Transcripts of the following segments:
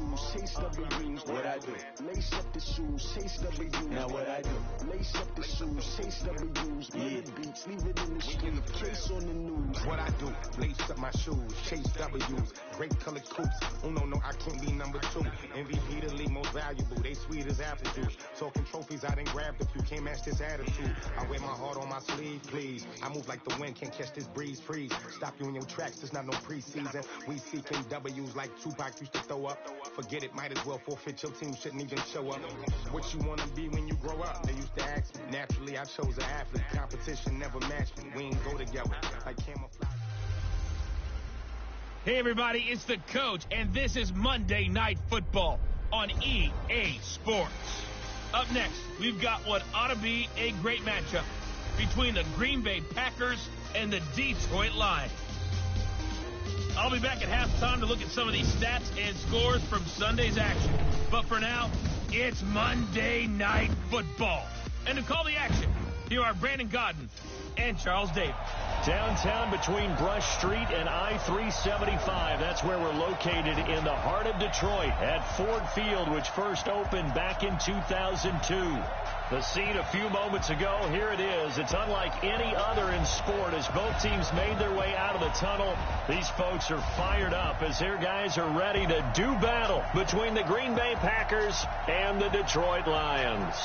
shoes, chase W's. What I do? Lace up the shoes, chase W's. Now what I do? Lace up the shoes, chase W's. Yeah. Beats, leave it in the street, case on the news. What I do? Lace up my shoes, chase W's. Great colored coops. Oh no, I can't be number 2. MVP the league most valuable. They sweet as apple juice. Talking trophies, I done grabbed a few. Can't match this attitude. I wear my heart on my sleeve, please. I move like the wind, can't catch this breeze. Freeze. Stop you in your tracks. It's not no preseason. We seeking W's like Tupac used to throw up. Forget it, might as well forfeit. Your team shouldn't even show up. What you wanna be when you grow up? They used to ask me. Naturally, I chose an athlete. Competition never matched me. We ain't go together like camouflage. Hey everybody, it's the coach, and this is Monday Night Football on EA Sports. Up next, we've got what ought to be a great matchup between the Green Bay Packers and the Detroit Lions. I'll be back at halftime to look at some of these stats and scores from Sunday's action. But for now, it's Monday Night Football. And to call the action, here are Brandon Godden and Charles Davis. Downtown between Brush Street and I-375. That's where we're located in the heart of Detroit at Ford Field, which first opened back in 2002. The scene a few moments ago, here it is. It's unlike any other in sport as both teams made their way out of the tunnel. These folks are fired up as their guys are ready to do battle between the Green Bay Packers and the Detroit Lions.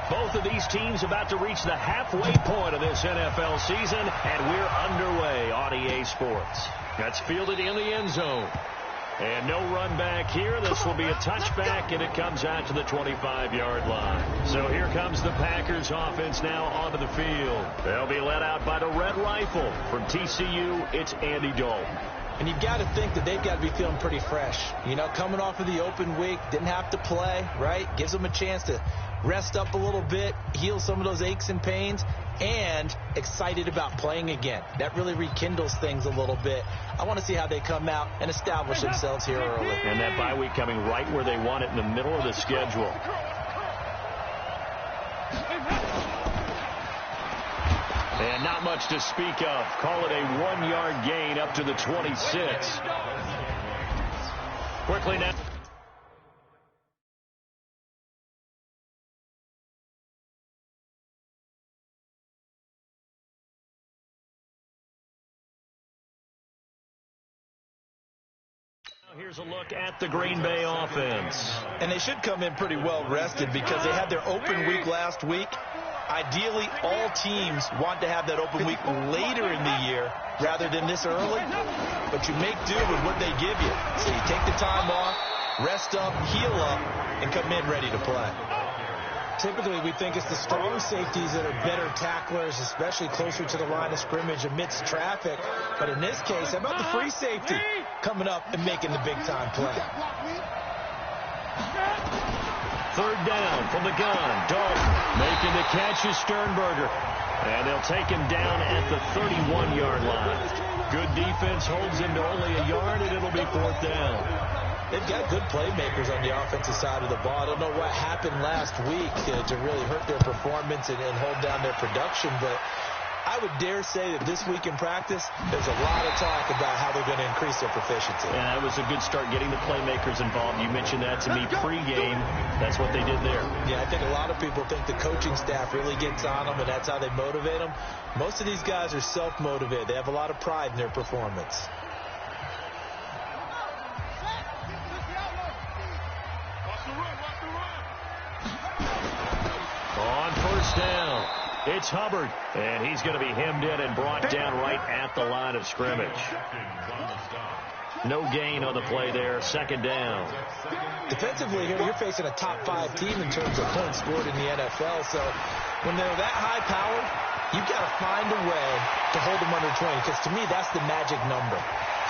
Both of these teams about to reach the halfway point of this NFL season, and we're underway on EA Sports. That's fielded in the end zone. And no run back here. This will be a touchback, and it comes out to the 25-yard line. So here comes the Packers offense now onto the field. They'll be led out by the Red Rifle. From TCU, it's Andy Dalton. And you've got to think that they've got to be feeling pretty fresh. You know, coming off of the open week, didn't have to play, right? Gives them a chance to rest up a little bit, heal some of those aches and pains, and excited about playing again. That really rekindles things a little bit. I want to see how they come out and establish themselves here early. And that bye week coming right where they want it in the middle of the schedule. And not much to speak of. Call it a 1-yard gain up to the 26. Quickly now. Here's a look at the Green Bay offense. And they should come in pretty well rested because they had their open week last week. Ideally, all teams want to have that open week later in the year rather than this early. But you make do with what they give you. So you take the time off, rest up, heal up, and come in ready to play. Typically, we think it's the strong safeties that are better tacklers, especially closer to the line of scrimmage amidst traffic. But in this case, how about the free safety coming up and making the big-time play? Third down from the gun. Dalton making the catch is Sternberger. And they'll take him down at the 31-yard line. Good defense holds him to only a yard, and it'll be fourth down. They've got good playmakers on the offensive side of the ball. I don't know what happened last week to really hurt their performance and hold down their production, but I would dare say that this week in practice, there's a lot of talk about how they're going to increase their proficiency. And that was a good start getting the playmakers involved. You mentioned that to me pregame. That's what they did there. Yeah, I think a lot of people think the coaching staff really gets on them, and that's how they motivate them. Most of these guys are self-motivated. They have a lot of pride in their performance. On first down, it's Hubbard, and he's going to be hemmed in and brought down right at the line of scrimmage. No gain on the play there, second down. Defensively here, you're facing a top-5 team in terms of points scored in the NFL, so when they're that high-powered, you've got to find a way to hold them under 20, because to me, that's the magic number.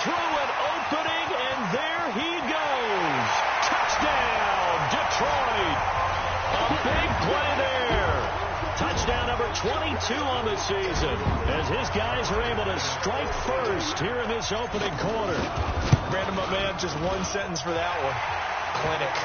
Through an opening, and there he goes. Touchdown, Detroit. A big play there. Touchdown number 22 on the season, as his guys are able to strike first here in this opening quarter. Brandon, my man, just one sentence for that one. Clinic.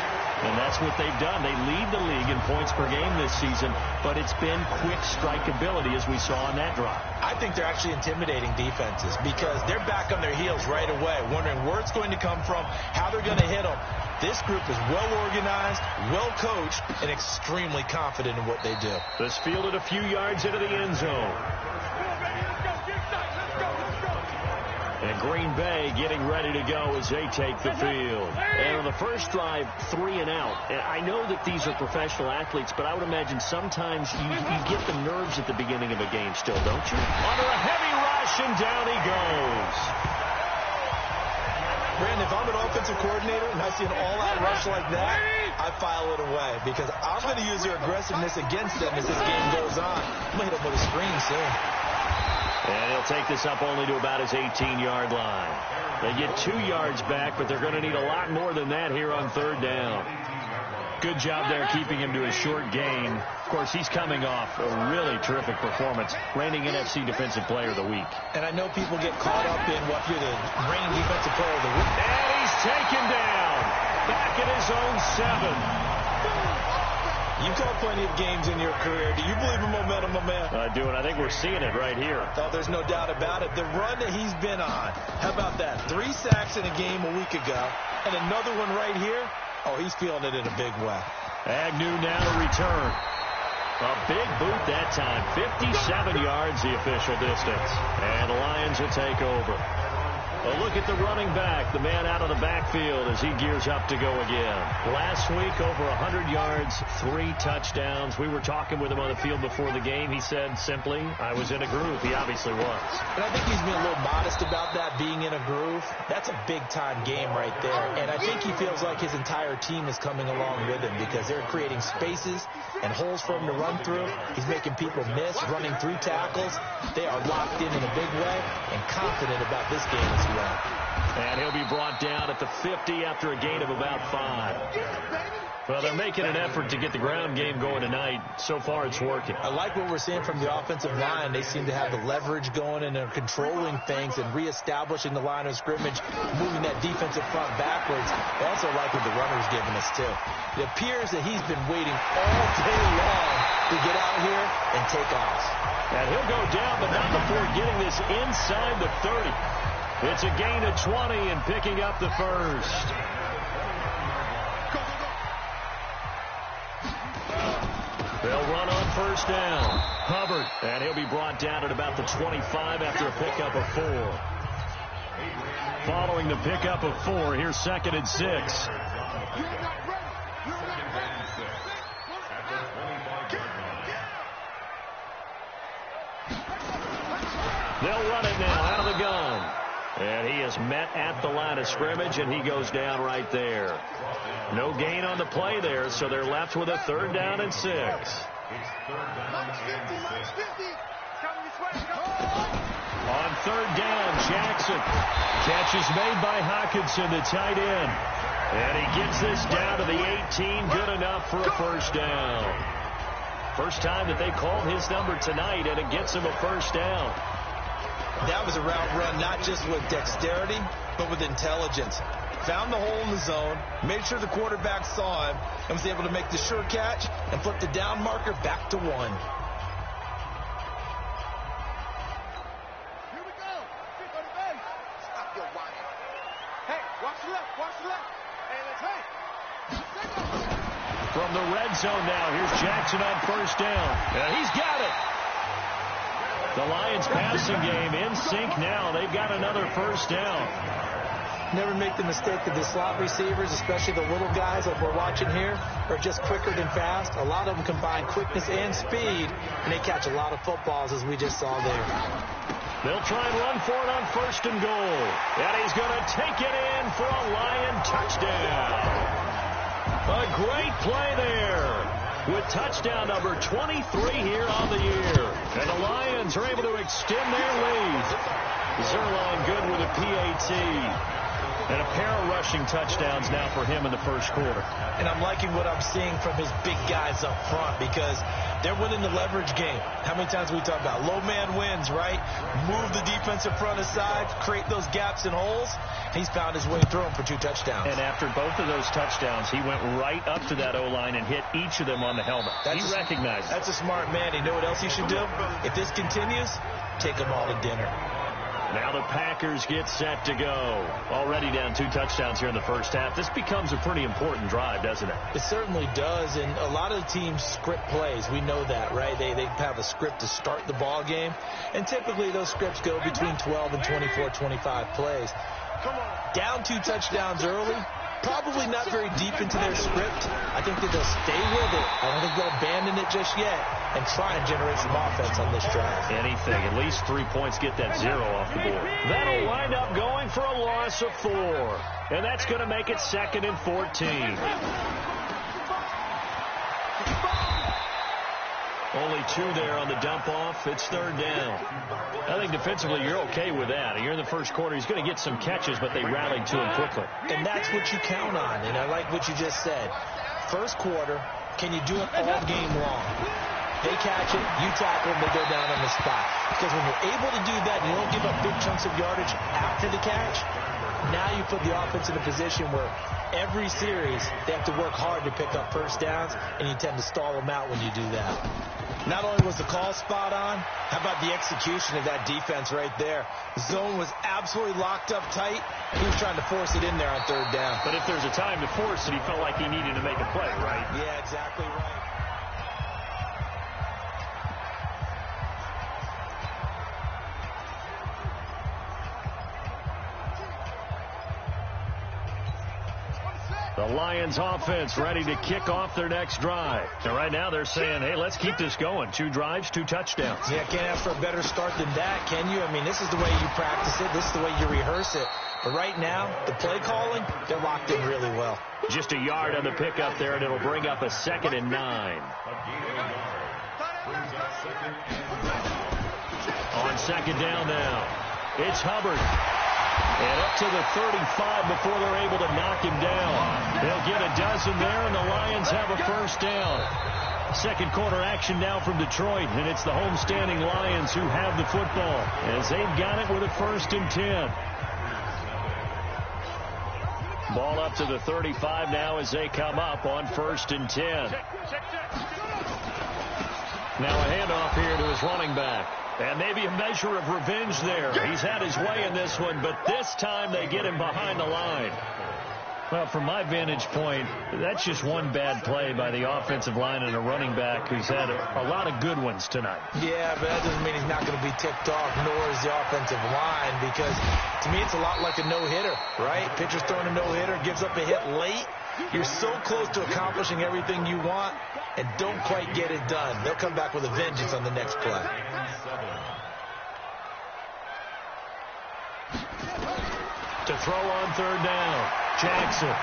And that's what they've done. They lead the league in points per game this season, but it's been quick strikeability as we saw on that drive. I think they're actually intimidating defenses because they're back on their heels right away, wondering where it's going to come from, how they're going to hit them. This group is well organized, well coached, and extremely confident in what they do. This fielded a few yards into the end zone. And Green Bay getting ready to go as they take the field. And on the first drive, 3 and out. And I know that these are professional athletes, but I would imagine sometimes you get the nerves at the beginning of a game still, don't you? Under a heavy rush, and down he goes. Brandon, if I'm an offensive coordinator and I see an all-out rush like that, I file it away because I'm going to use their aggressiveness against them as this game goes on. I'm going to hit them with a screen soon. And he'll take this up only to about his 18-yard line. They get 2 yards back, but they're going to need a lot more than that here on third down. Good job there keeping him to a short gain. Of course, he's coming off a really terrific performance, reigning NFC Defensive Player of the Week. And I know people get caught up in what you're the reigning Defensive Player of the Week. And he's taken down, back at his own 7. You've called plenty of games in your career. Do you believe in momentum, my man? I do, and I think we're seeing it right here. Oh, there's no doubt about it. The run that he's been on, how about that? 3 sacks in a game a week ago, and another one right here. Oh, he's feeling it in a big way. Agnew now to return. A big boot that time. 57 yards, the official distance. And the Lions will take over. A look at the running back, the man out of the backfield as he gears up to go again. Last week, over 100 yards, 3 touchdowns. We were talking with him on the field before the game. He said simply, I was in a groove. He obviously was. And I think he's being a little modest about that, being in a groove. That's a big-time game right there. And I think he feels like his entire team is coming along with him because they're creating spaces and holes for him to run through. He's making people miss, running through tackles. They are locked in a big way and confident about this game as well. And he'll be brought down at the 50 after a gain of about 5. Well, they're making an effort to get the ground game going tonight. So far, it's working. I like what we're seeing from the offensive line. They seem to have the leverage going and they're controlling things and reestablishing the line of scrimmage, moving that defensive front backwards. I also like what the runner's giving us, too. It appears that he's been waiting all day long to get out here and take off. And he'll go down, but not before getting this inside the 30. It's a gain of 20 and picking up the first. They'll run on first down. Hubbard, and he'll be brought down at about the 25 after a pickup of 4. Following the pickup of 4, here's 2nd and 6. They'll run it now out of the gun. And he is met at the line of scrimmage, and he goes down right there. No gain on the play there, so they're left with a 3rd down and 6. On 3rd down, Jackson. Catch is made by Hawkinson, the tight end. And he gets this down to the 18, good enough for a first down. First time that they called his number tonight, and it gets him a first down. That was a route run not just with dexterity, but with intelligence. Found the hole in the zone, made sure the quarterback saw him, and was able to make the sure catch and flip the down marker back to 1. Here we go. Go to base. Stop your whining. Hey, watch the left. Watch the left. Hey, let's hang. From the red zone now, here's Jackson on first down. He's got it. The Lions passing game in sync now. They've got another first down. Never make the mistake that the slot receivers, especially the little guys like we're watching here, are just quicker than fast. A lot of them combine quickness and speed, and they catch a lot of footballs as we just saw there. They'll try and run for it on 1st and goal. And he's going to take it in for a Lion touchdown. A great play there with touchdown number 23 here on the year. And the Lions are able to extend their lead. Zerline good with a PAT. And a pair of rushing touchdowns now for him in the first quarter. And I'm liking what I'm seeing from his big guys up front because they're winning the leverage game. How many times we talk about low man wins, right? Move the defensive front aside, create those gaps and holes. He's found his way through them for 2 touchdowns. And after both of those touchdowns, he went right up to that O-line and hit each of them on the helmet. He recognized it. That's a smart man. You know what else he should do? If this continues, take them all to dinner. Now the Packers get set to go. Already down 2 touchdowns here in the first half. This becomes a pretty important drive, doesn't it? It certainly does, and a lot of the teams script plays. We know that, right? They have a script to start the ball game, and typically those scripts go between 12 and 24, 25 plays. Down 2 touchdowns early, probably not very deep into their script. I think that they'll stay with it. I don't think they'll abandon it just yet and try and generate some offense on this drive. Anything. At least 3 points, get that 0 off the board. That'll wind up going for a loss of 4. And that's going to make it 2nd and 14. Only 2 there on the dump off. It's 3rd down. I think defensively you're okay with that. You're in the first quarter. He's going to get some catches, but they rallied to him quickly. And that's what you count on. And I like what you just said. First quarter, can you do it all game long? They catch it, you tackle them, they go down on the spot. Because when you're able to do that and you don't give up big chunks of yardage after the catch, now you put the offense in a position where every series they have to work hard to pick up first downs, and you tend to stall them out when you do that. Not only was the call spot on, how about the execution of that defense right there? Zone was absolutely locked up tight. He was trying to force it in there on 3rd down. But if there's a time to force it, he felt like he needed to make a play, right? Yeah, exactly right. The Lions offense ready to kick off their next drive. And right now they're saying, hey, let's keep this going. 2 drives, 2 touchdowns. Yeah, can't ask for a better start than that, can you? I mean, this is the way you practice it. This is the way you rehearse it. But right now, the play calling, they're locked in really well. Just a yard on the pickup there, and it'll bring up a 2nd and 9. On 2nd down now, it's Hubbard. And up to the 35 before they're able to knock him down. They'll get a dozen there, and the Lions have a first down. Second quarter action now from Detroit, and it's the homestanding Lions who have the football as they've got it with a 1st and 10. Ball up to the 35 now as they come up on 1st and 10. Now a handoff here to his running back. And maybe a measure of revenge there. He's had his way in this one, but this time they get him behind the line. Well, from my vantage point, that's just one bad play by the offensive line and a running back who's had a lot of good ones tonight. Yeah, but that doesn't mean he's not going to be ticked off, nor is the offensive line, because to me it's a lot like a no-hitter, right? Pitcher's throwing a no-hitter, gives up a hit late. You're so close to accomplishing everything you want and don't quite get it done. They'll come back with a vengeance on the next play. To throw on 3rd down, Jackson.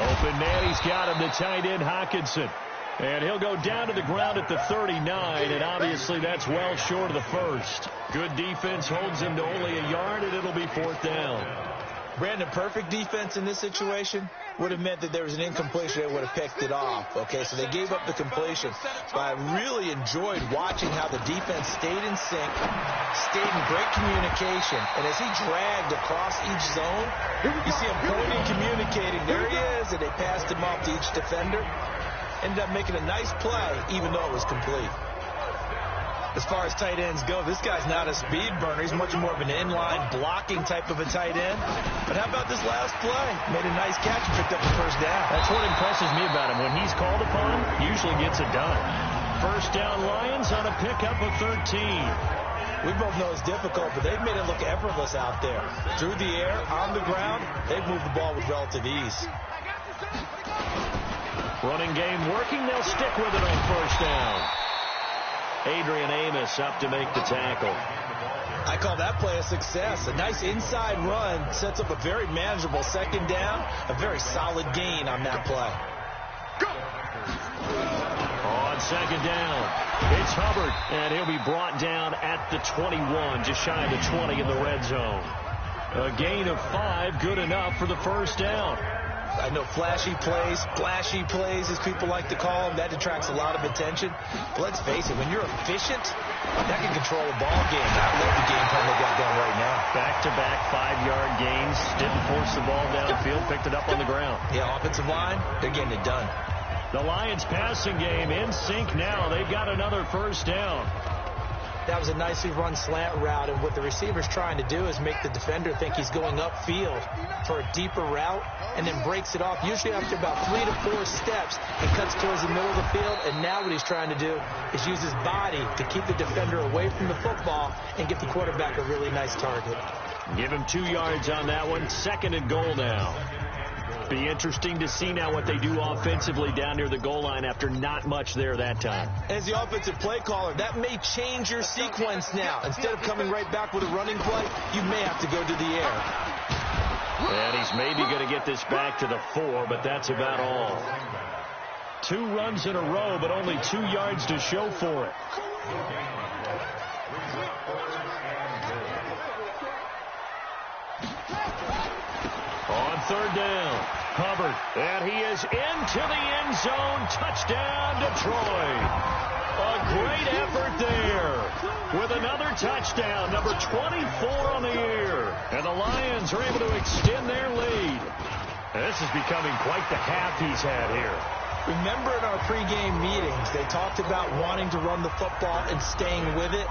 Open man, he's got him, the tight end Hockenson. And he'll go down to the ground at the 39, and obviously that's well short of the first. Good defense holds him to only a yard, and it'll be 4th down. Brandon, perfect defense in this situation would have meant that there was an incompletion. They would have picked it off. Okay, so they gave up the completion. But I really enjoyed watching how the defense stayed in sync, stayed in great communication. And as he dragged across each zone, you see him pointing, communicating. There he is, and they passed him off to each defender. Ended up making a nice play, even though it was complete. As far as tight ends go, this guy's not a speed burner. He's much more of an inline blocking type of a tight end. But how about this last play? Made a nice catch and picked up the 1st down. That's what impresses me about him. When he's called upon, usually gets it done. 1st down Lions on a pickup of 13. We both know it's difficult, but they've made it look effortless out there. Through the air, on the ground, they've moved the ball with relative ease. Running game working. They'll stick with it on 1st down. Adrian Amos up to make the tackle. I call that play a success. A nice inside run sets up a very manageable 2nd down. A very solid gain on that play. On 2nd down, it's Hubbard, and he'll be brought down at the 21, just shy of the 20 in the red zone. A gain of 5, good enough for the first down. I know flashy plays, as people like to call them, that detracts a lot of attention. But let's face it, when you're efficient, that can control a ball game. I love the game plan they got going right now. Back-to-back 5-yard gains. Didn't force the ball downfield, picked it up on the ground. Yeah, offensive line, they're getting it done. The Lions passing game in sync now. They've got another first down. That was a nicely run slant route, and what the receiver's trying to do is make the defender think he's going upfield for a deeper route, and then breaks it off. Usually after about 3 to 4 steps, he cuts towards the middle of the field, and now what he's trying to do is use his body to keep the defender away from the football and give the quarterback a really nice target. Give him 2 yards on that one. 2nd and goal now. Be interesting to see now what they do offensively down near the goal line after not much there that time. As the offensive play caller, that may change your sequence now. Instead of coming right back with a running play, you may have to go to the air. And he's maybe going to get this back to the 4, but that's about all. 2 runs in a row, but only 2 yards to show for it. On 3rd down, Hubbard, and he is into the end zone. Touchdown, Detroit. A great effort there with another touchdown, number 24 on the year. And the Lions are able to extend their lead. And this is becoming quite the half he's had here. Remember in our pregame meetings, they talked about wanting to run the football and staying with it.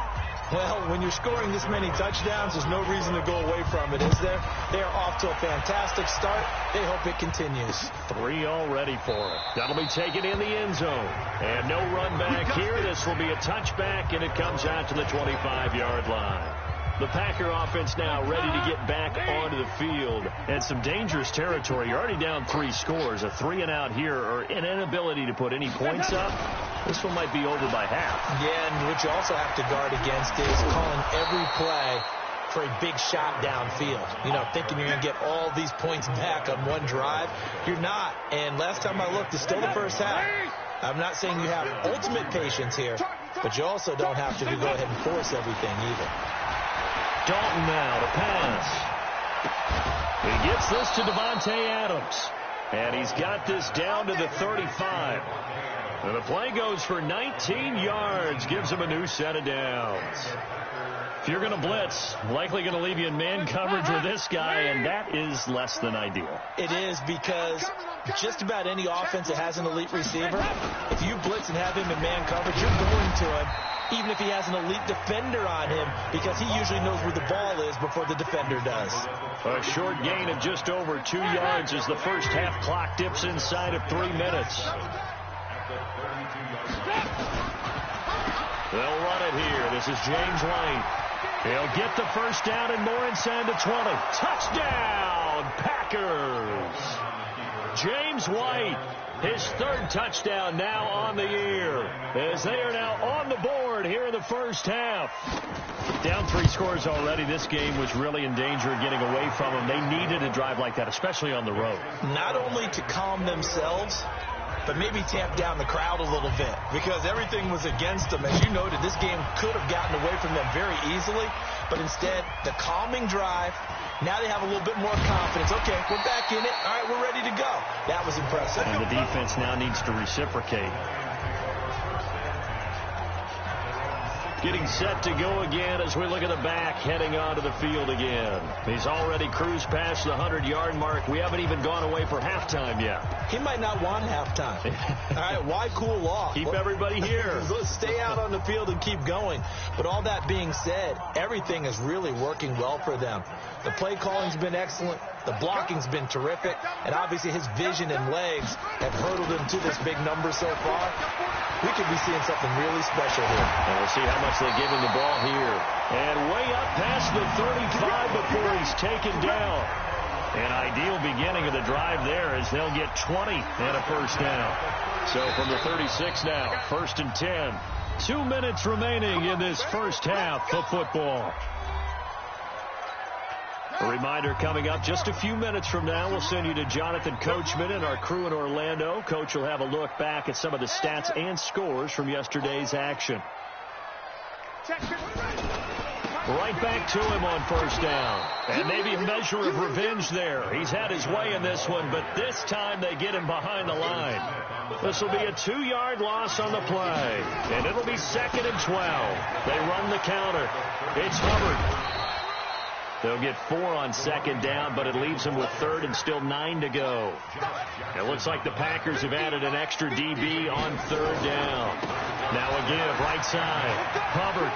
Well, when you're scoring this many touchdowns, there's no reason to go away from it, is there? They're off to a fantastic start. They hope it continues. 3 already for it. That'll be taken in the end zone. And no run back here. This will be a touchback, and it comes out to the 25-yard line. The Packer offense now ready to get back onto the field. And some dangerous territory. You're already down 3 scores. A 3-and-out here, or an inability to put any points up. This one might be over by half. Yeah, and what you also have to guard against is calling every play for a big shot downfield. You know, thinking you're going to get all these points back on one drive. You're not. And last time I looked, it's still the first half. I'm not saying you have ultimate patience here, but you also don't have to go ahead and force everything either. Dalton now to pass. He gets this to Devontae Adams. And he's got this down to the 35. And the play goes for 19 yards. Gives him a new set of downs. If you're going to blitz, likely going to leave you in man coverage with this guy, and that is less than ideal. It is, because just about any offense that has an elite receiver, if you blitz and have him in man coverage, you're going to him, even if he has an elite defender on him, because he usually knows where the ball is before the defender does. A short gain of just over 2 yards as the first half clock dips inside of 3 minutes. They'll run it here. This is James White. He'll get the first down and more inside the 20. Touchdown, Packers. James White, his 3rd touchdown now on the year, as they are now on the board here in the first half. Down 3 scores already. This game was really in danger of getting away from them. They needed a drive like that, especially on the road. Not only to calm themselves, but maybe tamp down the crowd a little bit, because everything was against them. As you noted, this game could have gotten away from them very easily, but instead, the calming drive, now they have a little bit more confidence. Okay, we're back in it. All right, we're ready to go. That was impressive. And the defense now needs to reciprocate. Getting set to go again as we look at the back, heading onto the field again. He's already cruised past the 100-yard mark. We haven't even gone away for halftime yet. He might not want halftime. All right, why cool off? Keep everybody here. Let's stay out on the field and keep going. But all that being said, everything is really working well for them. The play calling's been excellent. The blocking's been terrific. And obviously his vision and legs have hurdled him to this big number so far. We could be seeing something really special here. And we'll see how much they give him the ball here. And way up past the 35 before he's taken down. An ideal beginning of the drive there, as they'll get 20 and a first down. So from the 36 now, 1st and 10. 2 minutes remaining in this first half of football. A reminder coming up just a few minutes from now, we'll send you to Jonathan Coachman and our crew in Orlando. Coach will have a look back at some of the stats and scores from yesterday's action. Right back to him on first down. And maybe a measure of revenge there. He's had his way in this one, but this time they get him behind the line. This will be a 2-yard loss on the play. And it'll be 2nd and 12. They run the counter. It's Hubbard. They'll get 4 on 2nd down, but it leaves them with 3rd and still 9 to go. It looks like the Packers have added an extra DB on 3rd down. Now a give, right side. Hubbard.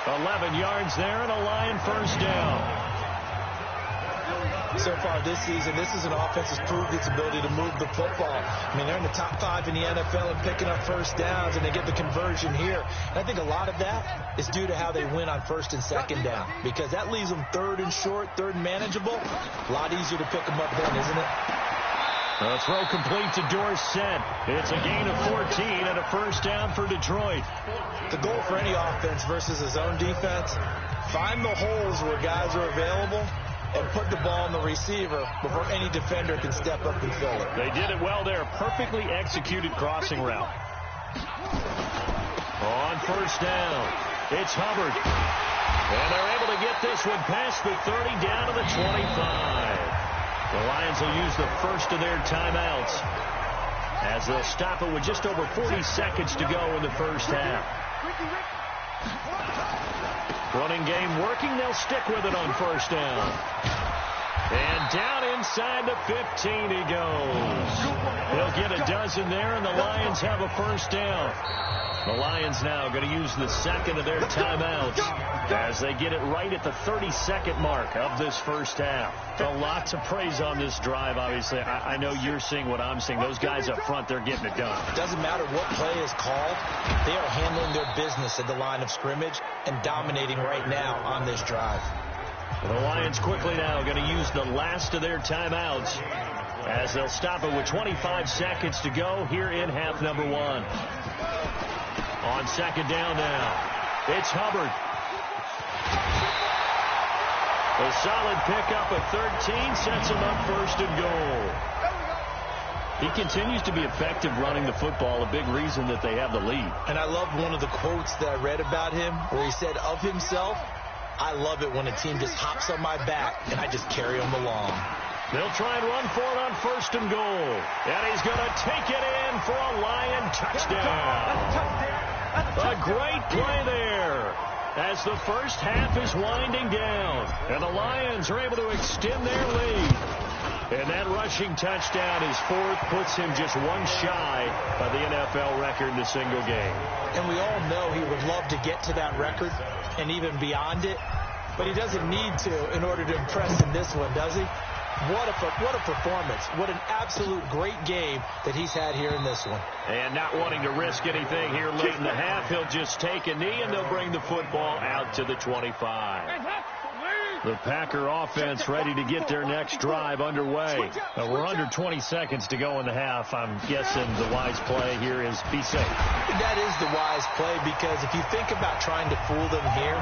11 yards there and a Lion first down. So far this season, this is an offense that's proved its ability to move the football. I mean, they're in the top 5 in the NFL and picking up first downs, and they get the conversion here. And I think a lot of that is due to how they win on 1st and 2nd down, because that leaves them 3rd and short, 3rd and manageable. A lot easier to pick them up then, isn't it? A throw complete to Dorsett. It's a gain of 14 and a first down for Detroit. The goal for any offense versus a zone defense, find the holes where guys are available and put the ball on the receiver before any defender can step up and fill it. They did it well there. Perfectly executed crossing route. On first down, it's Hubbard. And they're able to get this one past the 30 down to the 25. The Lions will use the first of their timeouts as they'll stop it with just over 40 seconds to go in the first half. Running game working. They'll stick with it on first down. And down inside the 15 he goes. He'll get a dozen there, and the Lions have a first down. The Lions now going to use the 2nd of their timeouts as they get it right at the 30-second mark of this first half. A lot to praise on this drive, obviously. I know you're seeing what I'm seeing. Those guys up front, they're getting it done. Doesn't matter what play is called. They are handling their business at the line of scrimmage and dominating right now on this drive. The Lions quickly now going to use the last of their timeouts as they'll stop it with 25 seconds to go here in half number 1. On 2nd down now, it's Hubbard. A solid pickup of 13 sets him up 1st and goal. He continues to be effective running the football, a big reason that they have the lead. And I love one of the quotes that I read about him where he said of himself, I love it when a team just hops on my back and I just carry them along. They'll try and run for it on 1st and goal. And he's going to take it in for a Lion touchdown. A great play there as the first half is winding down. And the Lions are able to extend their lead. And that rushing touchdown is 4th, puts him just 1 shy of the NFL record in a single game. And we all know he would love to get to that record and even beyond it. But he doesn't need to in order to impress in this one, does he? What a performance. What an absolute great game that he's had here in this one. And not wanting to risk anything here late in the half, he'll just take a knee and they'll bring the football out to the 25. The Packer offense ready to get their next drive underway. We're under 20 seconds to go in the half. I'm guessing the wise play here is be safe. That is the wise play, because if you think about trying to fool them here,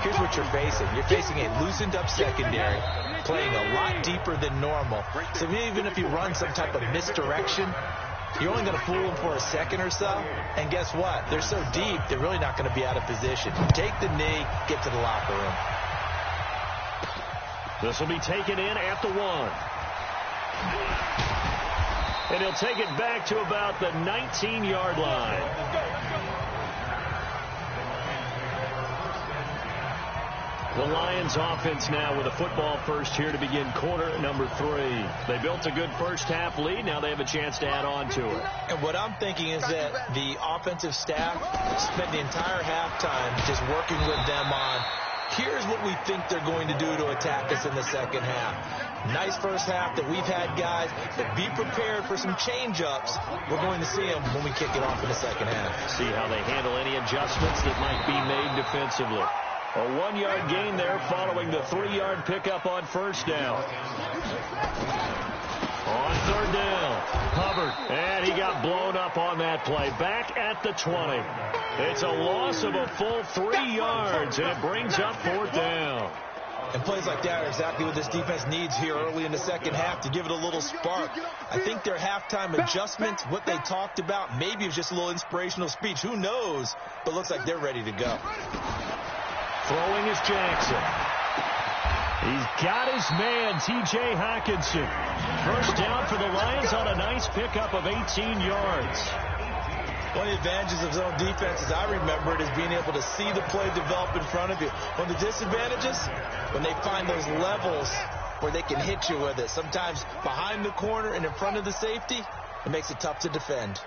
here's what you're facing. You're facing a loosened up secondary, playing a lot deeper than normal. So even if you run some type of misdirection, you're only going to fool them for a second or so. And guess what? They're so deep, they're really not going to be out of position. Take the knee, get to the locker room. This will be taken in at the 1. And he'll take it back to about the 19-yard line. The Lions offense now with a football first here to begin quarter number 3. They built a good first half lead. Now they have a chance to add on to it. And what I'm thinking is that the offensive staff spent the entire halftime just working with them on, here's what we think they're going to do to attack us in the second half. Nice first half that we've had, guys, but be prepared for some change-ups. We're going to see them when we kick it off in the second half. See how they handle any adjustments that might be made defensively. A 1-yard gain there following the 3-yard pickup on first down. On 3rd down, Hubbard, and he got blown up on that play. Back at the 20. It's a loss of a full 3 yards, and it brings up 4th down. And plays like that are exactly what this defense needs here early in the second half to give it a little spark. I think their halftime adjustments, what they talked about, maybe it was just a little inspirational speech. Who knows? But looks like they're ready to go. Throwing is Jackson. He's got his man, T.J. Hockenson. First down for the Lions on a nice pickup of 18 yards. One of the advantages of zone defense, as I remember it, is being able to see the play develop in front of you. One of the disadvantages, when they find those levels where they can hit you with it, sometimes behind the corner and in front of the safety, it makes it tough to defend.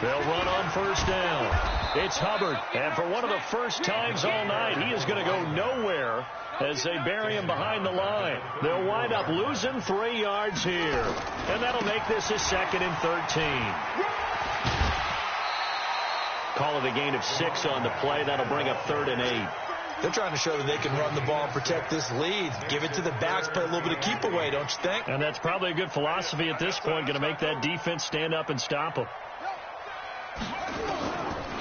They'll run on first down. It's Hubbard, and for one of the first times all night, he is going to go nowhere as they bury him behind the line. They'll wind up losing 3 yards here, and that'll make this a 2nd and 13. Call it a gain of 6 on the play. That'll bring up 3rd and 8. They're trying to show that they can run the ball and protect this lead. Give it to the backs, play a little bit of keep away, don't you think? And that's probably a good philosophy at this point, going to make that defense stand up and stop them.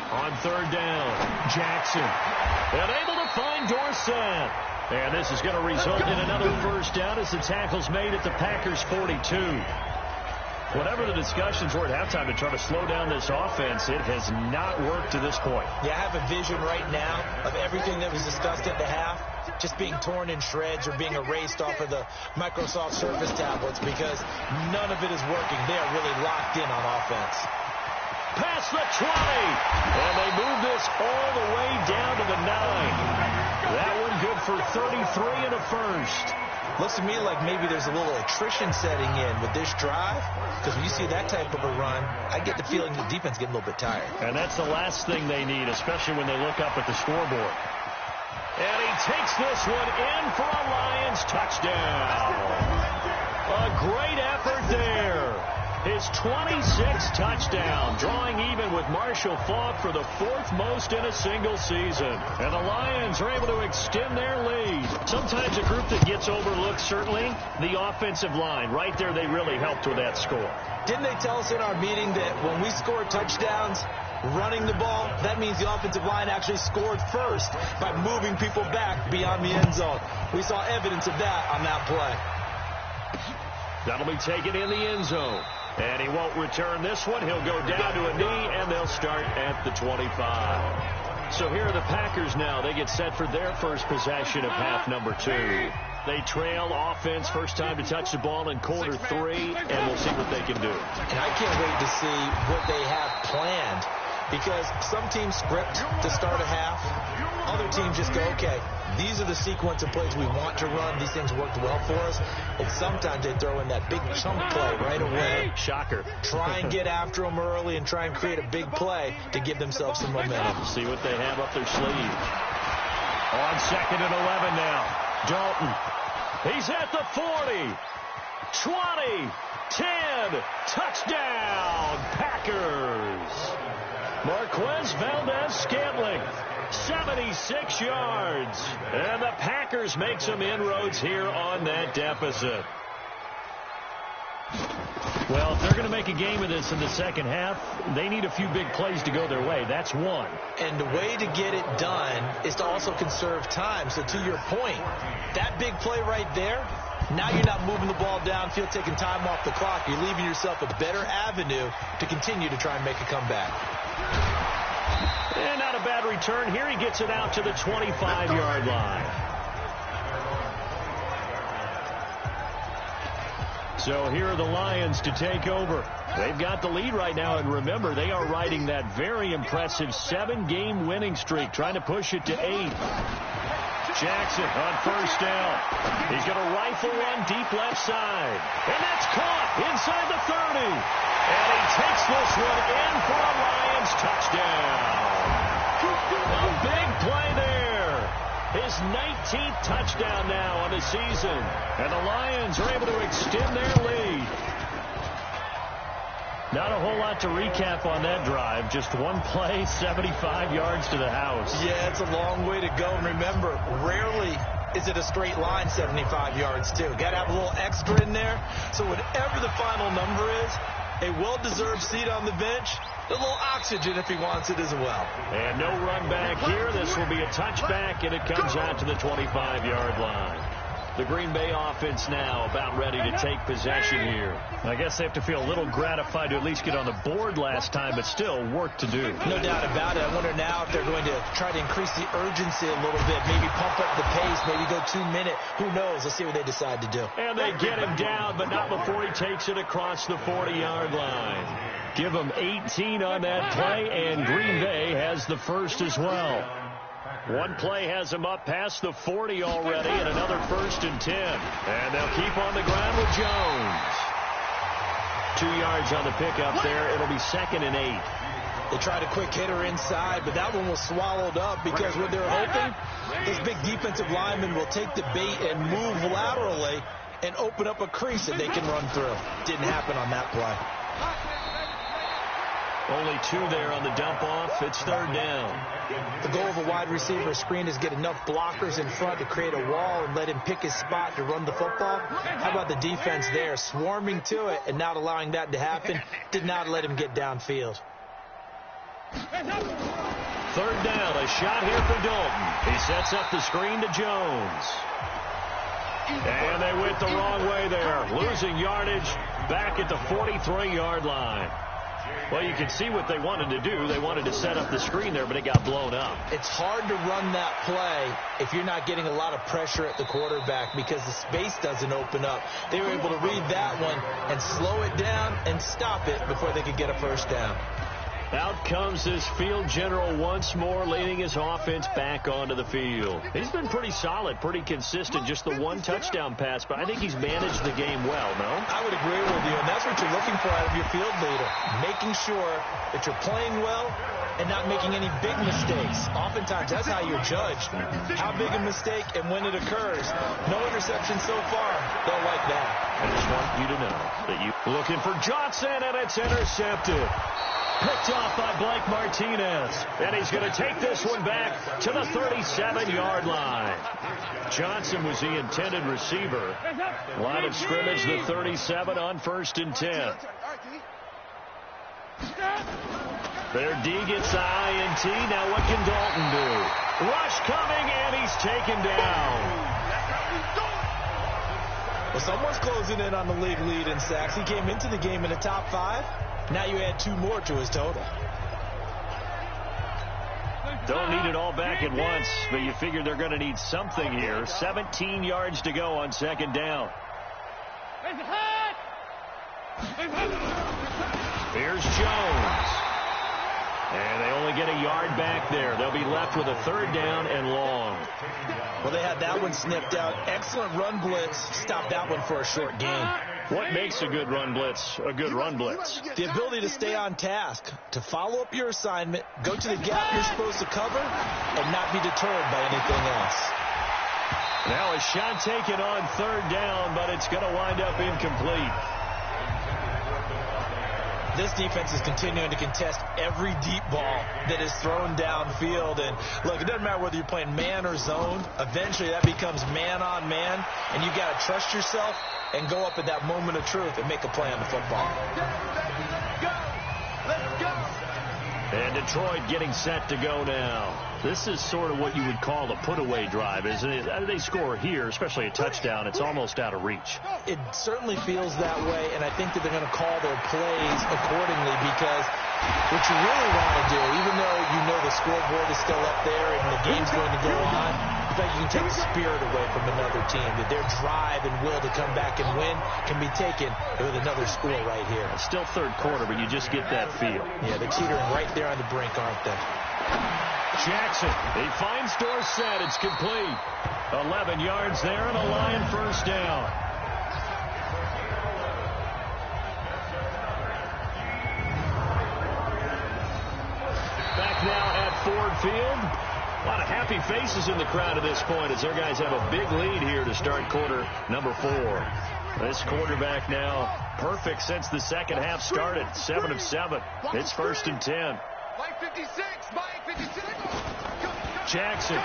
On 3rd down, Jackson. And able to find Dorsett. And this is going to result in another first down as the tackle's made at the Packers' 42. Whatever the discussions were at halftime to try to slow down this offense, it has not worked to this point. Yeah, I have a vision right now of everything that was discussed at the half just being torn in shreds or being erased off of the Microsoft Surface tablets because none of it is working. They are really locked in on offense. Past the 20, and they move this all the way down to the 9. That one good for 33 and a first. Looks to me like maybe there's a little attrition setting in with this drive, because when you see that type of a run, I get the feeling the defense getting a little bit tired. And that's the last thing they need, especially when they look up at the scoreboard. And he takes this one in for a Lions touchdown. A great effort there. His 26th touchdown, drawing even with Marshall Faulk for the 4th most in a single season. And the Lions are able to extend their lead. Sometimes a group that gets overlooked, certainly, the offensive line. Right there, they really helped with that score. Didn't they tell us in our meeting that when we score touchdowns running the ball, that means the offensive line actually scored first by moving people back beyond the end zone? We saw evidence of that on that play. That'll be taken in the end zone. And he won't return this one. He'll go down to a knee, and they'll start at the 25. So here are the Packers now. They get set for their first possession of half number 2. They trail offense, first time to touch the ball in quarter 3, and we'll see what they can do. And I can't wait to see what they have planned, because some teams script to start a half. Other teams just go, okay, these are the sequence of plays we want to run. These things worked well for us. And sometimes they throw in that big chunk play right away. Shocker. Try and get after them early and try and create a big play to give themselves some momentum. See what they have up their sleeve. On 2nd and 11 now. Dalton. He's at the 40. 20. 10. Touchdown. Packers. Marquez Valdez-Scantling, 76 yards. And the Packers make some inroads here on that deficit. Well, if they're going to make a game of this in the second half, they need a few big plays to go their way. That's one. And the way to get it done is to also conserve time. So to your point, that big play right there, now you're not moving the ball downfield, taking time off the clock. You're leaving yourself a better avenue to continue to try and make a comeback. And not a bad return here. He gets it out to the 25-yard line. So here are the Lions to take over. They've got the lead right now, and remember, they are riding that very impressive 7-game winning streak, trying to push it to 8. Jackson on first down. He's going to rifle one deep left side. And that's caught inside the 30. And he takes this one in for a Lions touchdown. A big play there. His 19th touchdown now on the season. And the Lions are able to extend their lead. Not a whole lot to recap on that drive. Just one play, 75 yards to the house. Yeah, it's a long way to go. And remember, rarely is it a straight line 75 yards, too. Got to have a little extra in there. So whatever the final number is, a well-deserved seat on the bench, a little oxygen if he wants it as well. And no run back here. This will be a touchback, and it comes out to the 25-yard line. The Green Bay offense now about ready to take possession here. I guess they have to feel a little gratified to at least get on the board last time, but still work to do. No doubt about it. I wonder now if they're going to try to increase the urgency a little bit, maybe pump up the pace, maybe go 2 minute. Who knows? Let's see what they decide to do. And they get him down, but not before he takes it across the 40-yard line. Give him 18 on that play, and Green Bay has the first as well. One play has him up past the 40 already, and another 1st and 10. And they'll keep on the ground with Jones. 2 yards on the pickup there. It'll be 2nd and 8. They tried a quick hitter inside, but that one was swallowed up because when they're hoping, this big defensive lineman will take the bait and move laterally and open up a crease that they can run through. Didn't happen on that play. Only 2 there on the dump off. It's 3rd down. The goal of a wide receiver screen is get enough blockers in front to create a wall and let him pick his spot to run the football. How about the defense there, swarming to it and not allowing that to happen? Did not let him get downfield. 3rd down, a shot here for Dalton. He sets up the screen to Jones. And they went the wrong way there, losing yardage back at the 43-yard line. Well, you can see what they wanted to do. They wanted to set up the screen there, but it got blown up. It's hard to run that play if you're not getting a lot of pressure at the quarterback because the space doesn't open up. They were able to read that one and slow it down and stop it before they could get a 1st down. Out comes this field general once more, leading his offense back onto the field. He's been pretty solid, pretty consistent, just the 1 touchdown pass, but I think he's managed the game well, no? I would agree with you, and that's what you're looking for out of your field leader, making sure that you're playing well and not making any big mistakes. Oftentimes, that's how you're judged, how big a mistake and when it occurs. No interception so far. They'll like that. I just want you to know that you're looking for Johnson, and it's intercepted. Picked off by Blake Martinez. And he's going to take this one back to the 37-yard line. Johnson was the intended receiver. Line of scrimmage, the 37 on 1st and 10. Their D gets the INT. Now what can Dalton do? Rush coming, and he's taken down. Well, someone's closing in on the league lead in sacks. He came into the game in the top 5. Now you add 2 more to his total. Don't need it all back at once, but you figure they're going to need something here. 17 yards to go on 2nd down. Here's Jones. And they only get a yard back there. They'll be left with a 3rd down and long. Well, they had that one snipped out. Excellent run blitz. Stopped that one for a short gain. What makes a good run blitz a good run blitz? The ability to stay on task, to follow up your assignment, go to the gap you're supposed to cover, and not be deterred by anything else. Now a shot taken on 3rd down, but it's going to wind up incomplete. This defense is continuing to contest every deep ball that is thrown downfield. And look, it doesn't matter whether you're playing man or zone. Eventually that becomes man on man, and you got to trust yourself and go up at that moment of truth and make a play on the football. And Detroit getting set to go now. This is sort of what you would call a put-away drive, isn't it? They score here, especially a touchdown. It's almost out of reach. It certainly feels that way, and I think that they're going to call their plays accordingly because what you really want to do, even though you know the scoreboard is still up there and the game's going to go on, in fact, you can take the spirit away from another team, that their drive and will to come back and win can be taken with another score right here. It's still 3rd quarter, but you just get that feel. Yeah, they're teetering right there on the brink, aren't they? Jackson, he finds Dorsett. It's complete. 11 yards there and a Lion 1st down. Back now at Ford Field. A lot of happy faces in the crowd at this point as their guys have a big lead here to start quarter number 4. This quarterback now perfect since the 2nd half started. 7 of 7. It's 1st and 10. Mike 56, Mike 56. Jackson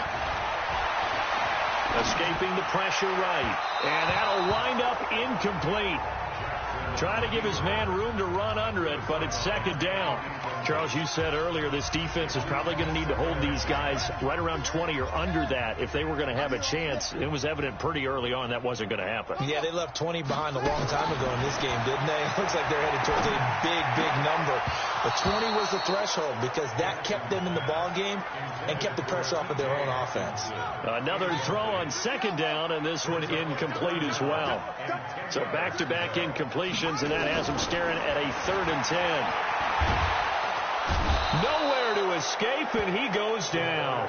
escaping the pressure right. And that'll wind up incomplete. Trying to give his man room to run under it, but it's second down. Charles, you said earlier this defense is probably going to need to hold these guys right around 20 or under that if they were going to have a chance. It was evident pretty early on that wasn't going to happen. Yeah, they left 20 behind a long time ago in this game, didn't they? It looks like they're headed towards a big, big number. But 20 was the threshold because that kept them in the ball game and kept the pressure off of their own offense. Another throw on second down, and this one incomplete as well. So back-to-back incompletions, and that has them staring at a 3rd and 10. Nowhere to escape, and he goes down.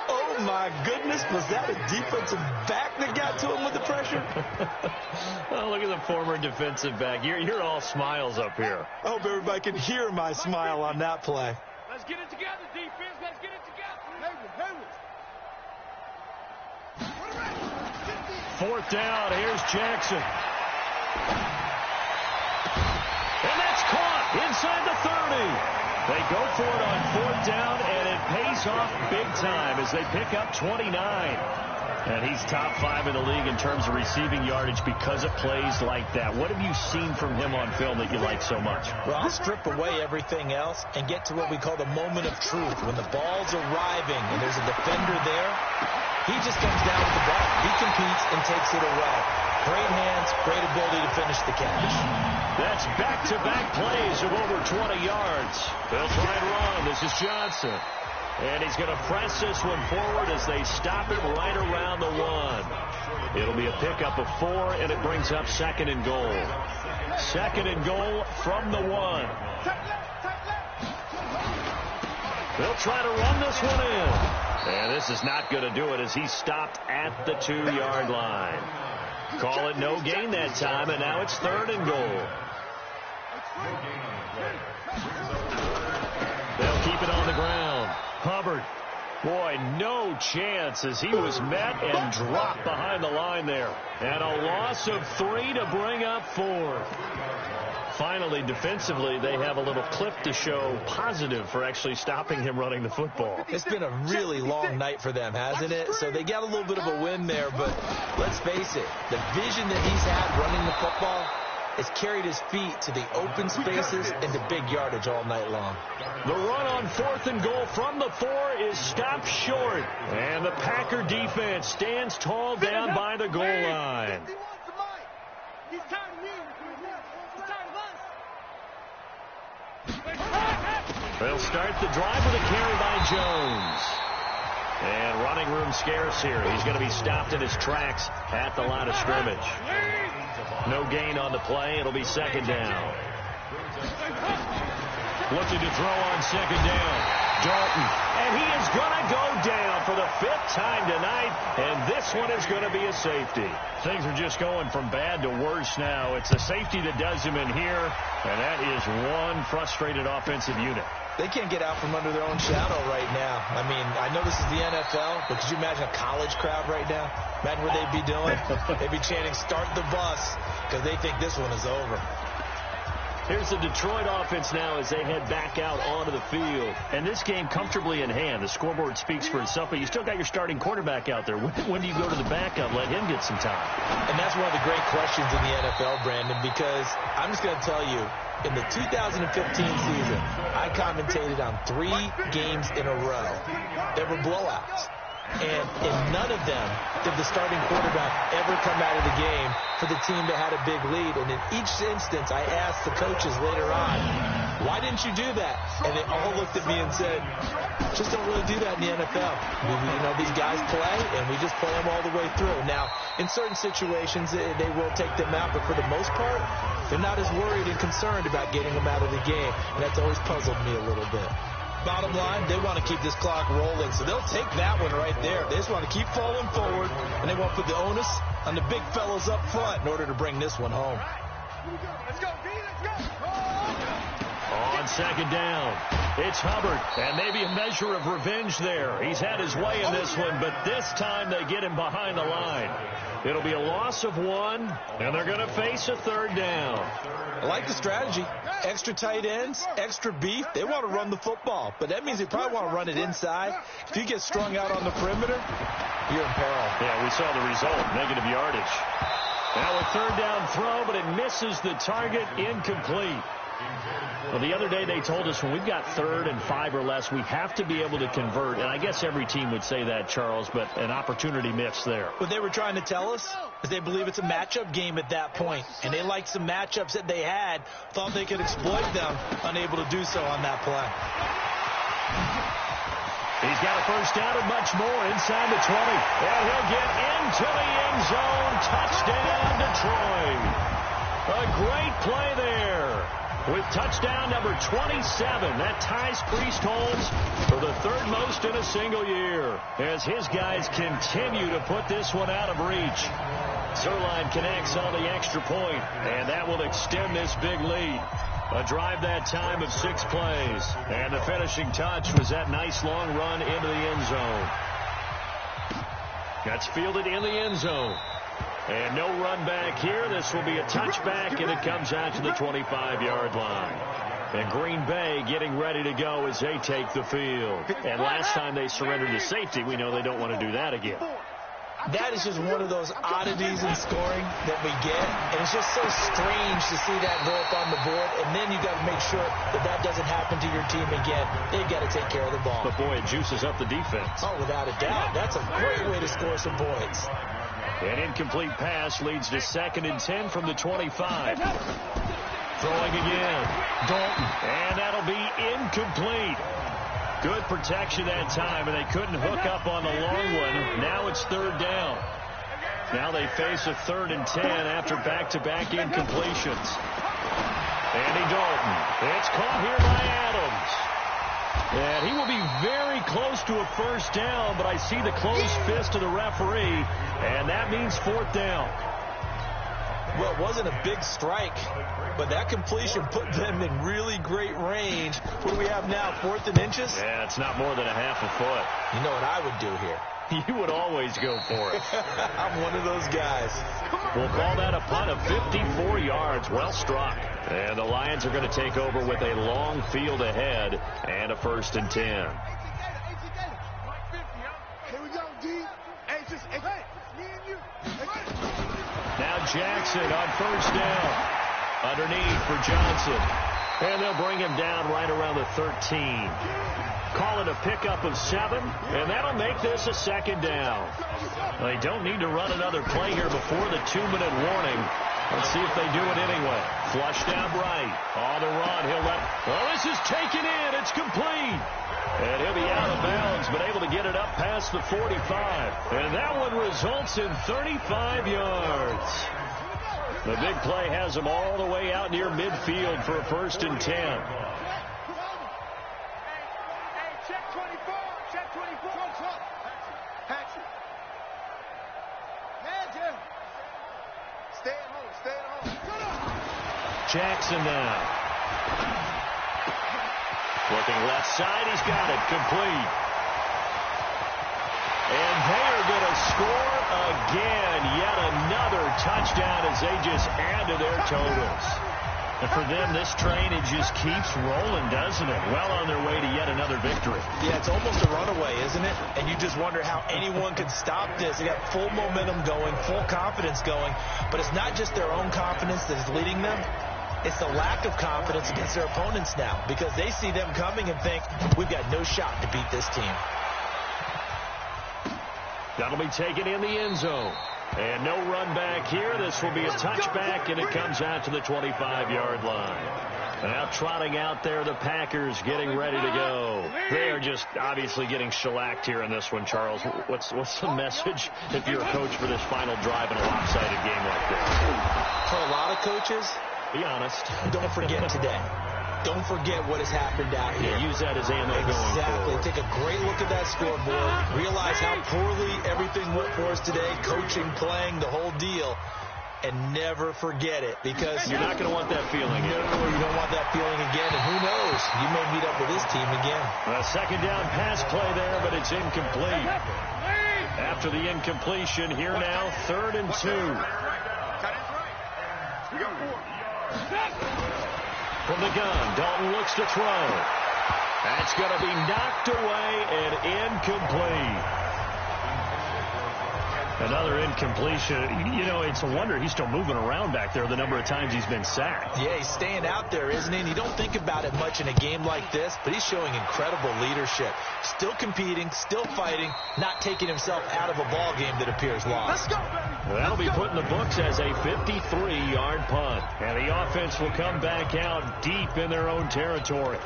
Oh, my goodness. Was that a defensive back that got to him with the pressure? Oh, look at the former defensive back. You're all smiles up here. I hope everybody can hear my smile on that play. Let's get it together, defense. Let's get it together. Fourth down. Here's Jackson. And that's caught inside the 30. They go for it on 4th down, and it pays off big time as they pick up 29. And he's top 5 in the league in terms of receiving yardage because of plays like that. What have you seen from him on film that you like so much? Well, I'll strip away everything else and get to what we call the moment of truth. When the ball's arriving and there's a defender there, he just comes down with the ball. He competes and takes it away. Great hands, great ability to finish the catch. That's back-to-back plays of over 20 yards. They'll try and run. This is Johnson. And he's going to press this one forward as they stop it right around the 1. It'll be a pickup of 4, and it brings up 2nd and goal. 2nd and goal from the 1. They'll try to run this one in. And this is not going to do it as he's stopped at the 2-yard line. Call it no gain that time, and now it's 3rd and goal. They'll keep it on the ground. Hubbard, boy, no chance as he was met and dropped behind the line there. And a loss of 3 to bring up 4. Finally, defensively, they have a little clip to show positive for actually stopping him running the football. It's been a really long night for them, hasn't it? So they got a little bit of a win there, but let's face it, the vision that he's had running the football has carried his feet to the open spaces and to big yardage all night long. The run on 4th and goal from the 4 is stopped short, and the Packer defense stands tall down by the goal line. They'll start the drive with a carry by Jones. And running room scarce here. He's going to be stopped in his tracks at the line of scrimmage. No gain on the play. It'll be 2nd down. Looking to throw on 2nd down. Dalton. And he is going to go down for the 5th time tonight. And this one is going to be a safety. Things are just going from bad to worse now. It's a safety that does him in here. And that is one frustrated offensive unit. They can't get out from under their own shadow right now. I mean, I know this is the NFL, but could you imagine a college crowd right now? Imagine what they'd be doing. They'd be chanting, "Start the bus," because they think this one is over. Here's the Detroit offense now as they head back out onto the field. And this game comfortably in hand. The scoreboard speaks for itself, but you still got your starting quarterback out there. When do you go to the backup? Let him get some time. And that's one of the great questions in the NFL, Brandon, because I'm just going to tell you, in the 2015 season, I commentated on 3 games in a row. There were blowouts. And in none of them did the starting quarterback ever come out of the game for the team that had a big lead. And in each instance, I asked the coaches later on, why didn't you do that? And they all looked at me and said, just don't really do that in the NFL. You know, these guys play, and we just play them all the way through. Now, in certain situations, they will take them out, but for the most part, they're not as worried and concerned about getting them out of the game. And that's always puzzled me a little bit. Bottom line, they want to keep this clock rolling, so they'll take that one right there. They just want to keep falling forward, and they want to put the onus on the big fellows up front in order to bring this one home. Let's go, D, let's go. On 2nd down, it's Hubbard, and maybe a measure of revenge there. He's had his way in this one, but this time they get him behind the line. It'll be a loss of 1, and they're going to face a 3rd down. I like the strategy. Extra tight ends, extra beef. They want to run the football, but that means they probably want to run it inside. If you get strung out on the perimeter, you're in peril. Yeah, we saw the result, negative yardage. Now a third down throw, but it misses the target, incomplete. Well, the other day they told us when we've got 3rd and 5 or less, we have to be able to convert. And I guess every team would say that, Charles, but an opportunity missed there. What they were trying to tell us is they believe it's a matchup game at that point. And they liked some matchups that they had, thought they could exploit them, unable to do so on that play. He's got a first down and much more inside the 20. And he'll get into the end zone. Touchdown, Detroit. A great play there. With touchdown number 27, that ties Priestholz for the 3rd most in a single year as his guys continue to put this one out of reach. Zerline connects on the extra point, and that will extend this big lead. A drive that time of 6 plays, and the finishing touch was that nice long run into the end zone. That's fielded in the end zone. And no run back here. This will be a touchback, and it comes out to the 25-yard line. And Green Bay getting ready to go as they take the field. And last time they surrendered to safety, we know they don't want to do that again. That is just one of those oddities in scoring that we get. And it's just so strange to see that go up on the board. And then you got to make sure that that doesn't happen to your team again. They've got to take care of the ball. But, boy, it juices up the defense. Oh, without a doubt. That's a great way to score some points. An incomplete pass leads to 2nd and 10 from the 25. Throwing again. Dalton. And that'll be incomplete. Good protection that time, and they couldn't hook up on the long one. Now it's 3rd down. Now they face a 3rd and 10 after back-to-back incompletions. Andy Dalton. It's caught here by Adams. And he will be very close to a first down, but I see the closed fist of the referee, and that means 4th down. Well, it wasn't a big strike, but that completion put them in really great range. What do we have now, 4th and inches? Yeah, it's not more than a half a foot. You know what I would do here? You would always go for it. I'm one of those guys. We'll call that a punt of 54 yards. Well struck. And the Lions are going to take over with a long field ahead and a 1st and 10. Here we go, D. Hey, just, hey, me and you. Now Jackson on 1st down. Underneath for Johnson. And they'll bring him down right around the 13. Call it a pickup of 7, and that'll make this a 2nd down. They don't need to run another play here before the 2-minute warning. Let's see if they do it anyway. Flushed out right. On the run, he'll let... Oh, this is taken in. It's complete. And he'll be out of bounds, but able to get it up past the 45. And that one results in 35 yards. The big play has them all the way out near midfield for a 1st and 10. Check 24. Check 24. Patrick. Magic. Stay at home. Stay at home. Jackson now. Looking left side. He's got it. Complete. And they are going to score again. Yet another touchdown as they just add to their totals. And for them, this train, it just keeps rolling, doesn't it? Well on their way to yet another victory. Yeah, it's almost a runaway, isn't it? And you just wonder how anyone can stop this. They got full momentum going, full confidence going. But it's not just their own confidence that is leading them. It's the lack of confidence against their opponents now, because they see them coming and think, we've got no shot to beat this team. That'll be taken in the end zone. And no run back here. This will be a touchback, and it comes out to the 25-yard line. Now trotting out there, the Packers getting ready to go. They are just obviously getting shellacked here in this one, Charles. What's the message if you're a coach for this final drive in a lopsided game like this? For a lot of coaches, be honest. Don't forget today. Don't forget what has happened out here. Use that as ammo going Exactly. forward. Take a great look at that scoreboard. Realize how poorly everything went for us today. Coaching, playing, the whole deal. And never forget it, because you're not going to want that feeling. No, you don't want that feeling again. And who knows? You may meet up with this team again. A 2nd down pass play there, but it's incomplete. After the incompletion, here now, 3rd and 2. From the gun, Dalton looks to throw. That's going to be knocked away and incomplete. Another incompletion. You know, it's a wonder he's still moving around back there the number of times he's been sacked. Yeah, he's staying out there, isn't he? And you don't think about it much in a game like this, but he's showing incredible leadership. Still competing, still fighting, not taking himself out of a ball game that appears lost. Let's go. That'll be put in the books as a 53-yard punt. And the offense will come back out deep in their own territory.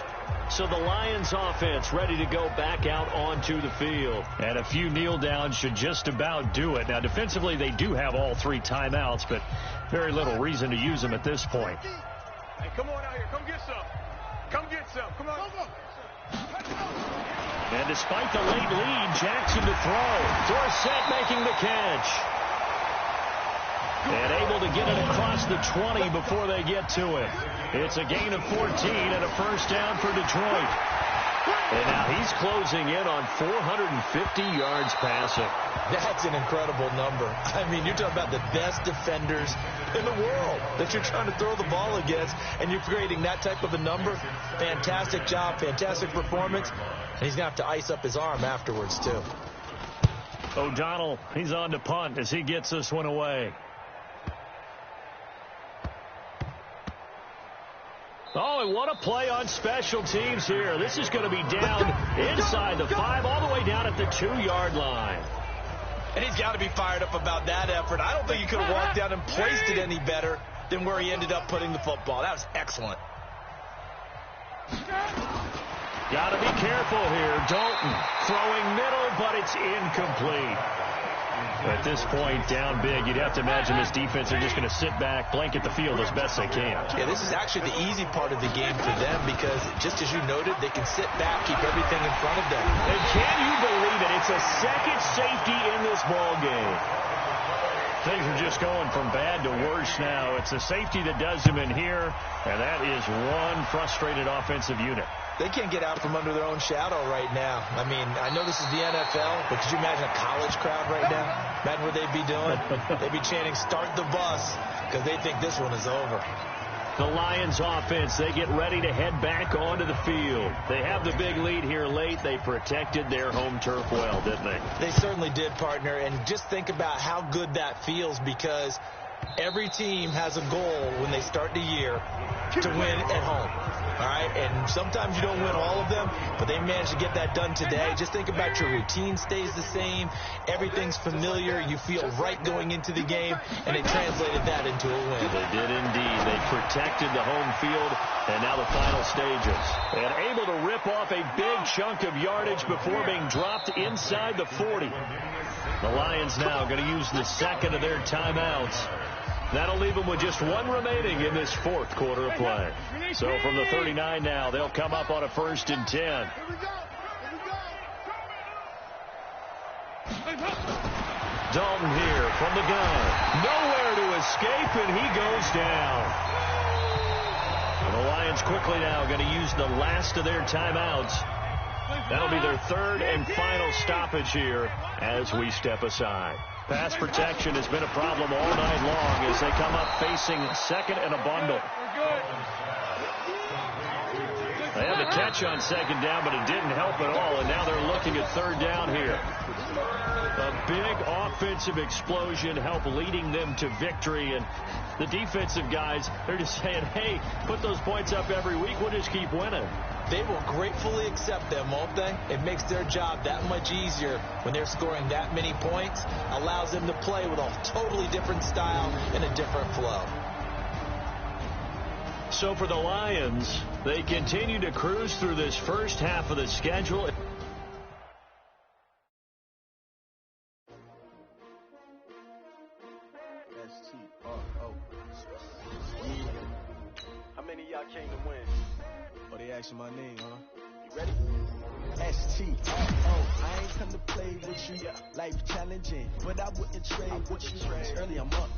So the Lions offense ready to go back out onto the field. And a few kneel downs should just about do it. Now, defensively, they do have all 3 timeouts, but very little reason to use them at this point. Hey, come on out here. Come get some. Come get some. Come on. And despite the late lead, Jackson to throw. Dorsett making the catch. And able to get it across the 20 before they get to it. It's a gain of 14 and a first down for Detroit. And now he's closing in on 450 yards passing. That's an incredible number. I mean, you're talking about the best defenders in the world that you're trying to throw the ball against, and you're creating that type of a number. Fantastic job, fantastic performance. And he's going to have to ice up his arm afterwards, too. O'Donnell, he's on to punt as he gets this one away. Oh, and what a play on special teams here. This is going to be down inside the 5, all the way down at the 2-yard line. And he's got to be fired up about that effort. I don't think he could have walked down and placed it any better than where he ended up putting the football. That was excellent. Got to be careful here. Dalton throwing middle, but it's incomplete. At this point, down big, you'd have to imagine this defense are just going to sit back, blanket the field as best they can. Yeah, this is actually the easy part of the game for them because, just as you noted, they can sit back, keep everything in front of them. And can you believe it? It's a second safety in this ball game. Things are just going from bad to worse now. It's the safety that does them in here, and that is one frustrated offensive unit. They can't get out from under their own shadow right now. I mean, I know this is the NFL, but could you imagine a college crowd right now? Imagine what they'd be doing. They'd be chanting, "Start the bus," because they think this one is over. The Lions offense, they get ready to head back onto the field. They have the big lead here late. They protected their home turf well, didn't they? They certainly did, partner. And just think about how good that feels because every team has a goal when they start the year to win at home. All right, and sometimes you don't win all of them, but they managed to get that done today. Just think about your routine stays the same. Everything's familiar. You feel right going into the game, and they translated that into a win. They did indeed. They protected the home field, and now the final stages. And able to rip off a big chunk of yardage before being dropped inside the 40. The Lions now going to use the second of their timeouts. That'll leave them with just one remaining in this fourth quarter of play. So from the 39 now, they'll come up on a 1st and 10. Dalton here from the gun. Nowhere to escape, and he goes down. And the Lions quickly now going to use the last of their timeouts. That'll be their third and final stoppage here as we step aside. Pass protection has been a problem all night long as they come up facing second and a bundle. They had the catch on second down, but it didn't help at all, and now they're looking at third down here. A big offensive explosion helped leading them to victory, and the defensive guys, they're just saying, hey, put those points up every week, we'll just keep winning. They will gratefully accept them, won't they? It makes their job that much easier when they're scoring that many points. Allows them to play with a totally different style and a different flow. So for the Lions, they continue to cruise through this first half of the schedule. How many of y'all came to win? Oh, they asking my name, huh? You ready? S-T-O-O. I ain't come to play with you. Life challenging, but I wouldn't trade with you. Early I'm up.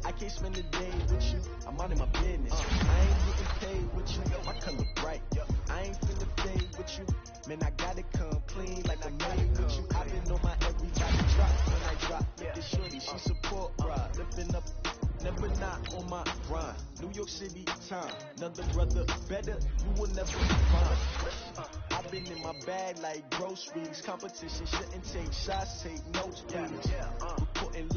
I can't spend the day with you. I'm out in my business. I ain't getting paid with you. My color bright. I ain't finna play with you. Man, I gotta come clean like I'm made with you. I've been on my everybody drop when I drop. Look at shorty, she support, bruh. Lifting up. Never not on my grind. New York City time. Another brother better. You will never find. I've been in my bag like groceries. Competition shouldn't take shots, take notes, please. Reporting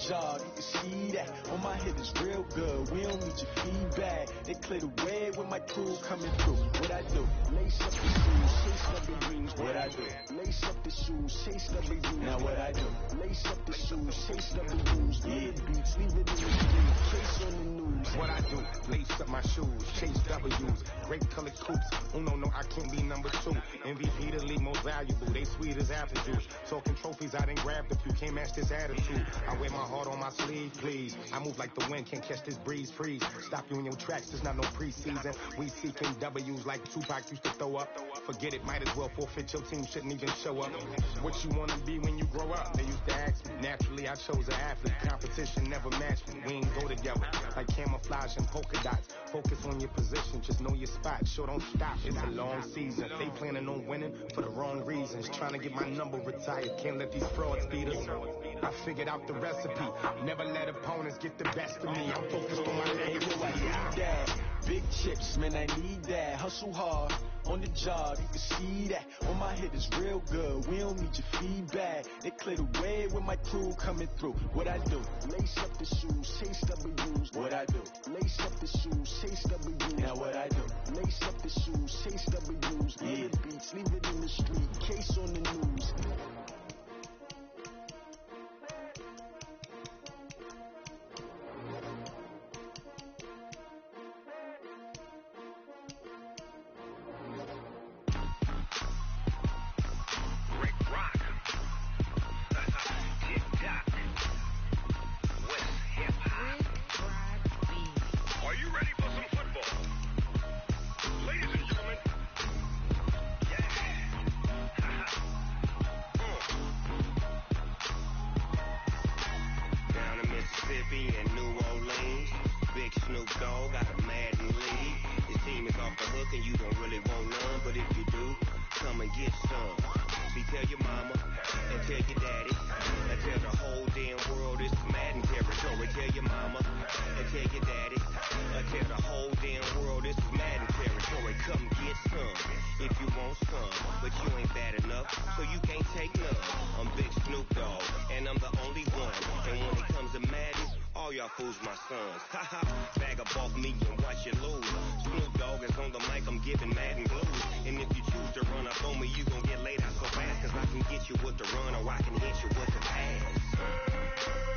job, you can see that. On my head is real good, we don't need your feedback. They clear the way with my crew coming through. What I do? Lace up the shoes, chase double U's. What I do? Lace up the shoes, chase double U's. Now what I do? Lace up the shoes, chase double U's. Yeah, beats, leave it in the street, case on the news. What I do? Lace up my shoes, chase W's, great colored coops. No, I can't be number 2. MVP the league most valuable. They sweet as apple juice. Talking trophies, I done grabbed a few. Can't match this attitude. I wear my heart on my sleeve, please. I move like the wind, can't catch this breeze. Freeze. Stop you in your tracks. There's not no preseason. We seeking W's like Tupac used to throw up. Forget it, might as well forfeit. Your team shouldn't even show up. What you wanna be when you grow up? They used to ask me. Naturally, I chose an athlete. Competition never matched me. We ain't go together like camouflage and polka dots. Focus on your position, just know your spot. Sure, don't stop. It's a long season. They planning on winning for the wrong reasons. Trying to get my number retired. Can't let these frauds beat us. I figured out the recipe. Never let opponents get the best of me. I'm focused on my legacy. I need that. Big chips, man, I need that. Hustle hard on the job, you can see that. On my head is real good, we don't need your feedback. They clear the way with my crew coming through. What I do? Lace up the shoes, chase W's. What I do? Lace up the shoes, chase W's. Now what I do? Lace up the shoes, chase W's. Yeah, beats, leave it in the street, case on the news. Fools my sons. Haha, bag up off me and watch you lose. Snoop Dogg is on the mic, I'm giving Madden blues. And if you choose to run up on me, you gon' get laid out so fast. Cause I can get you with the run or I can hit you with the pass.